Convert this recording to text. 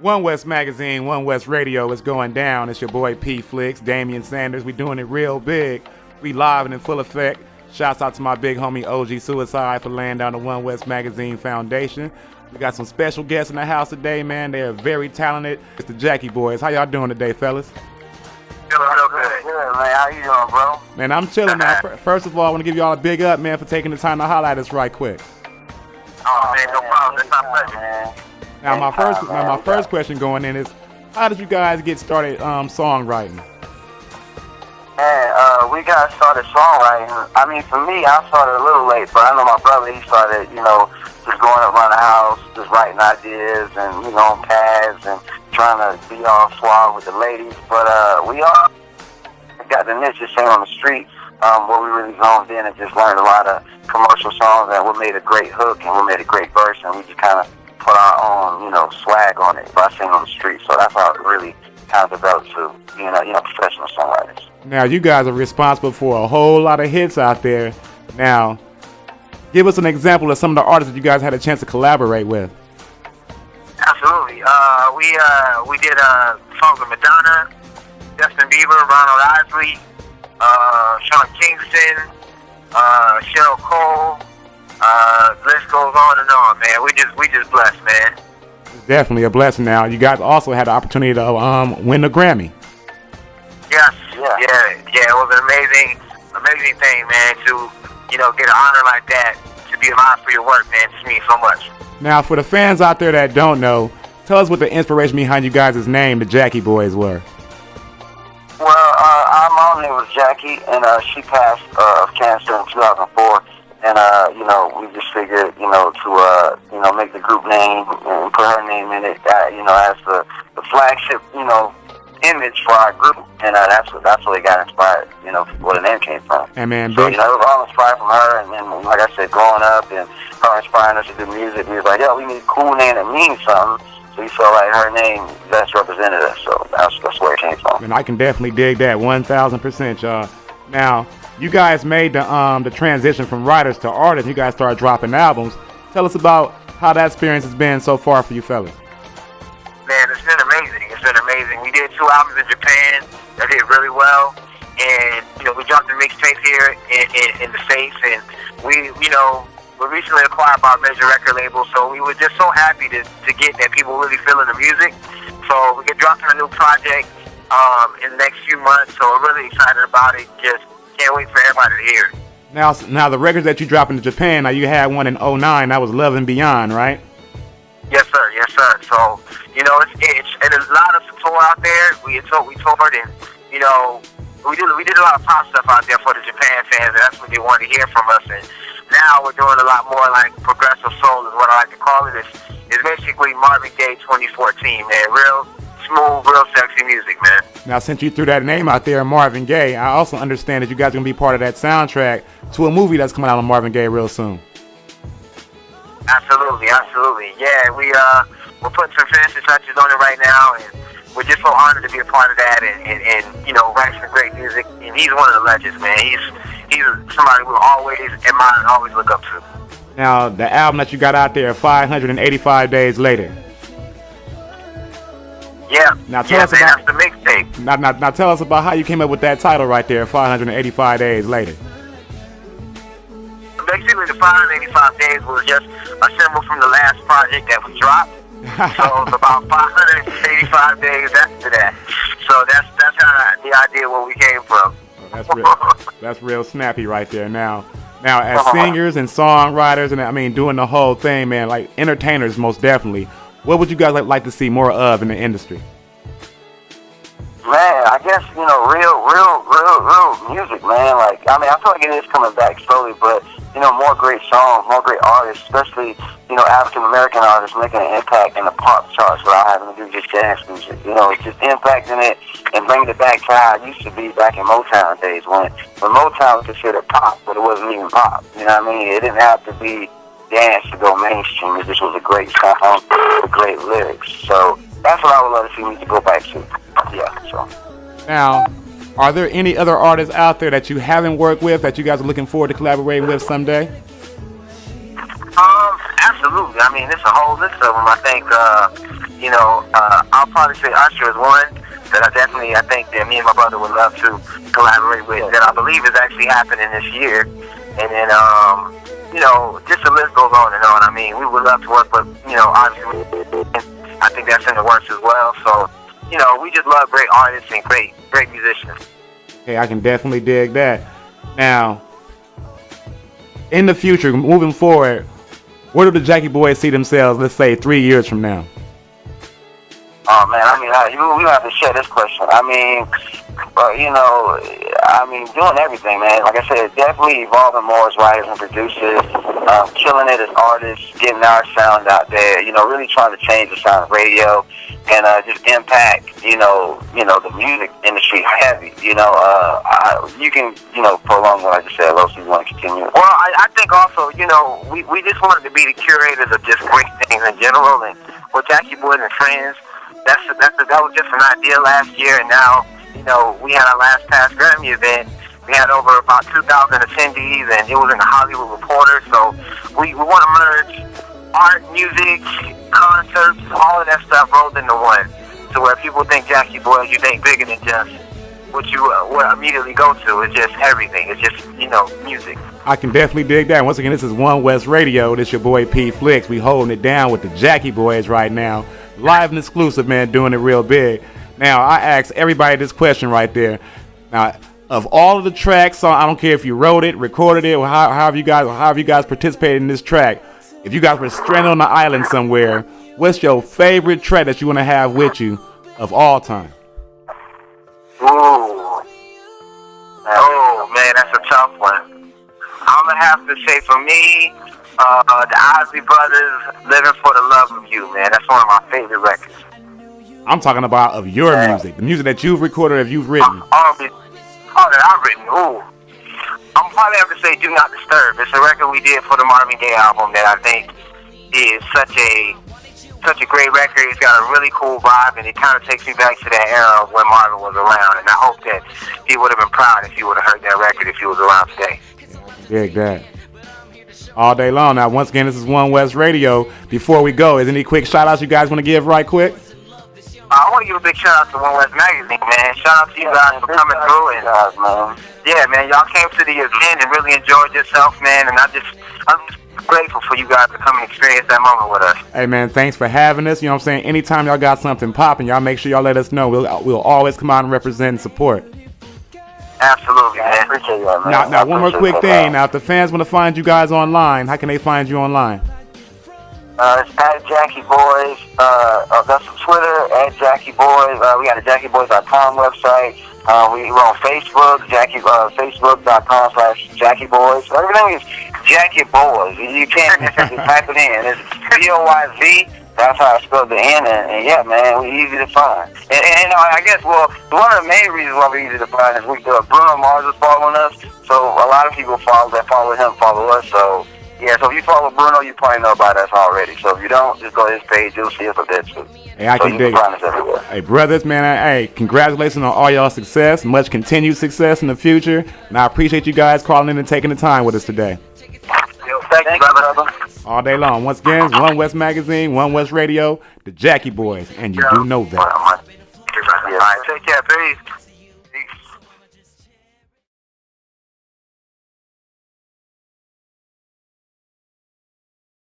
OneWest Magazine, OneWest Radio is going down. It's your boy P Flicks, Damian Sanders. We doing it real big. We live and in full effect. Shouts out to my big homie OG Suicide for laying down the OneWest Magazine Foundation. We got some special guests in the house today, man. They are very talented. It's the Jackie Boys. How y'all doing today, fellas? Feeling real good. Good, man. How you doing, bro? Man, I'm chilling, man. First of all, I want to give y'all a big up, man, for taking the time to holler at us right quick. Oh, man, no problem. It's my pleasure, man. Now, my first question going in is, how did you guys get started songwriting? Man, we got started songwriting. I mean, for me, I started a little late, but I know my brother, he started, just going around the house, just writing ideas and, on pads and trying to be all suave with the ladies. But we all got the niche just singing on the street, where we really zoned in and just learned a lot of commercial songs and what made a great hook and what made a great verse, and we just kind of put our own, swag on it by singing on the street. So that's how it really kind of developed to being, professional songwriters. Now, you guys are responsible for a whole lot of hits out there. Now, give us an example of some of the artists that you guys had a chance to collaborate with. Absolutely. We did songs with Madonna, Justin Bieber, Ronald Isley, Sean Kingston, Cheryl Cole. List goes on and on, man. We just blessed, man. It's definitely a blessing. Now, you guys also had the opportunity to win the Grammy. Yes, yeah. It was an amazing thing, man. To get an honor like that, to be admired for your work, man. It just means so much. Now, for the fans out there that don't know, tell us what the inspiration behind you guys' name, the Jackie Boys, were. Well, our mom name was Jackie, and she passed of cancer in 2004. And, we just figured, to make the group name and put her name in it, as the flagship, image for our group. And that's where they got inspired, where the name came from. And man, so, it was all inspired from her. And then, like I said, growing up and her inspiring us to do music, we was like, we need a cool name that means something. So we felt like her name best represented us. So that's where it came from. And I can definitely dig that 1,000%, y'all. Now, you guys made the transition from writers to artists. You guys started dropping albums. Tell us about how that experience has been so far for you fellas. Man, it's been amazing. We did 2 albums in Japan that did really well, and we dropped a mixtape here in the States, and we recently acquired by a major record label, so we were just so happy to get that people really feeling the music. So we get dropping a new project in the next few months, so we're really excited about it. Just can't wait for everybody to hear it. Now the records that you dropped in Japan, now you had one in 2009, that was Love and Beyond, right? Yes, sir. So, there's a lot of support out there. We toured and, we did a lot of pop stuff out there for the Japan fans, and that's what they wanted to hear from us. And now we're doing a lot more like progressive soul is what I like to call it. It's basically Marvin Gaye 2014, man. Real smooth, real sexy music, man. Now, since you threw that name out there, Marvin Gaye, I also understand that you guys are going to be part of that soundtrack to a movie that's coming out on Marvin Gaye real soon. Absolutely. Yeah, we're putting some finishing touches on it right now, and we're just so honored to be a part of that and write some great music. And he's one of the legends, man. He's somebody we'll always admire and always look up to. Now, the album that you got out there, 585 Days Later. Yeah, now tell us that's the mixtape. Now tell us about how you came up with that title right there, 585 Days Later. Basically, the 585 days was just a symbol from the last project that was dropped. So it's about 585 days after that. So that's how the idea where we came from. That's real snappy right there. Now as singers and songwriters and doing the whole thing, man, like entertainers most definitely. What would you guys like to see more of in the industry? Man, I guess, real music, man. I feel like it is coming back slowly, but, more great songs, more great artists, especially, African-American artists making an impact in the pop charts without having to do just jazz music. Just impacting it and bringing it back to how it used to be back in Motown days when Motown was considered pop, but it wasn't even pop. You know what I mean? It didn't have to be dance to go mainstream. It just was a great song with great lyrics. So that's what I would love to see me to go back to. Yeah, so. Now, are there any other artists out there that you haven't worked with that you guys are looking forward to collaborating with someday? Absolutely. There's a whole list of them. I think I'll probably say Usher is one that I think that me and my brother would love to collaborate with. That I believe is actually happening this year. And then, just the list goes on and on. I mean, we would love to work with, obviously, I think that's in the works as well. So, we just love great artists and great musicians. Hey, I can definitely dig that. Now, in the future, moving forward, where do the Jackie Boys see themselves, let's say, 3 years from now? Oh, man, we have to share this question. Doing everything, man. Like I said, definitely evolving more as writers and producers, killing it as artists, getting our sound out there, really trying to change the sound of radio and just impact, the music industry heavy. You can, prolong what I just said, Los, if you want to continue. Well, I think also, we just wanted to be the curators of just great things in general, and with Jackie Boys and Friends, that was just an idea last year, and now, we had our last past Grammy event. We had over about 2,000 attendees, and it was in the Hollywood Reporter. So we want to merge art, music, concerts, all of that stuff rolled into one. So where people think Jackie Boys, you think bigger than just what you would immediately go to. It's just everything. It's just, music. I can definitely dig that. Once again, this is OneWest Radio. This your boy P Flicks. We holding it down with the Jackie Boys right now. Live and exclusive, man, doing it real big. Now, I asked everybody this question right there. Now, of all of the tracks, so I don't care if you wrote it, recorded it, or how have you guys participated in this track. If you guys were stranded on the island somewhere, what's your favorite track that you want to have with you of all time? Oh, man, that's a tough one. I'm going to have to say, for me, the Isley Brothers, Living for the Love of You, man. That's one of my favorite records. I'm talking about of your music, the music that you've recorded or you've written. That I've written. Ooh. I'm probably have to say Do Not Disturb. It's a record we did for the Marvin Gaye album that I think is such a great record. It's got a really cool vibe, and it kind of takes me back to that era when Marvin was around. And I hope that he would have been proud if he would have heard that record if he was around today. Dig that. All day long. Now, once again, this is OneWest Radio. Before we go, is any quick shout-outs you guys want to give right quick? I want to give a big shout out to OneWest Magazine, man. Shout out to you guys for coming through, and yeah, man, y'all came to the event and really enjoyed yourself, man. And I'm just grateful for you guys to come and experience that moment with us. Hey, man, thanks for having us. You know what I'm saying? Anytime y'all got something popping, y'all make sure y'all let us know. We'll always come out and represent and support. Absolutely, man. I appreciate that, man. Now, one more quick thing. Now, if the fans want to find you guys online, how can they find you online? It's at Jackie Boys. That's Twitter, at Jackie Boys. We got a JackieBoys.com website. We're on Facebook, Facebook.com/Jackie Boys. Everything is Jackie Boys. You can't just type it in. It's BOYZ. That's how I spelled the N. And yeah, man, we're easy to find. And I guess, one of the main reasons why we're easy to find is Bruno Mars is following us. So a lot of people follow him, follow us. So yeah, so if you follow Bruno, you probably know about us already. So if you don't, just go to his page. You'll see us up there too. Hey, I can dig it. Hey, brothers, man, hey, congratulations on all y'all success. Much continued success in the future. And I appreciate you guys calling in and taking the time with us today. Thank you, brother. All day long. Once again, it's OneWest Magazine, OneWest Radio, the Jackie Boys, and you do know that. All right, take care. Peace.